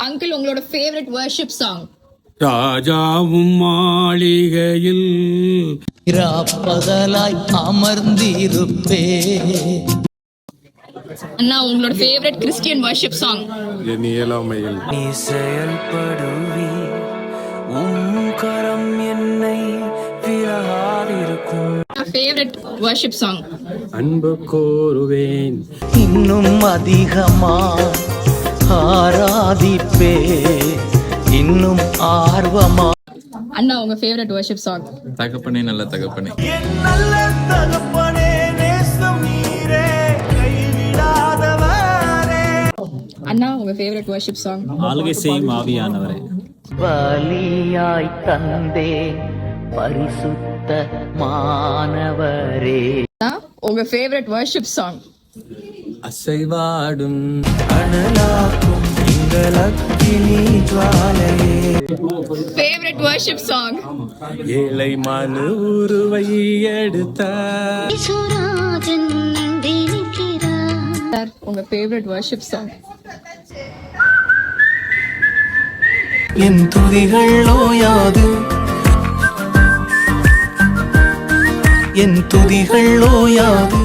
Uncle உங்களோட favourite worship song? ராஜாவும் மாளிகையில் பகலாய் அமர்ந்திருப்பே. அண்ணா உங்களோட ஃபேவரட் கிறிஸ்டியன் வர்ஷிப் சாங்? என் இயலாமையில் நீ செயல்படுவி உம் கரம் என்னை விலகாதிருக்கும். Favourite worship song? அன்பு கோருவேன் இன்னும் அதிகமா ஆராதிப்பே, இன்னும் ஆர்வமா. அண்ணா உங்க ஃபேவரட் வர்ஷிப் சாங்? தகப்பனே நல்ல தகப்பனே. என் நல்ல தகப்பனே நேசம் நீரே கைவிடாதவரே. அண்ணா உங்க ஃபேவரட் வர்ஷிப் சாங்? ஆளுகை செய்யும் ஆவியானவரே. பலியாய் தந்தே பரிசுத்த மானவரே. அண்ணா உங்க ஃபேவரட் வர்ஷிப் சாங்? அசைவாடும் அனலாக்கும் எங்கள் அக்கினி ஜுவாலையே. Favourite worship song? ஏழை மனு உருவை எடுத்த சார் உங்க ஃபேவரட் வர்ஷிப் சாங்? என் துதிகள் ஓயாது, என் துதிகள் ஓயாது.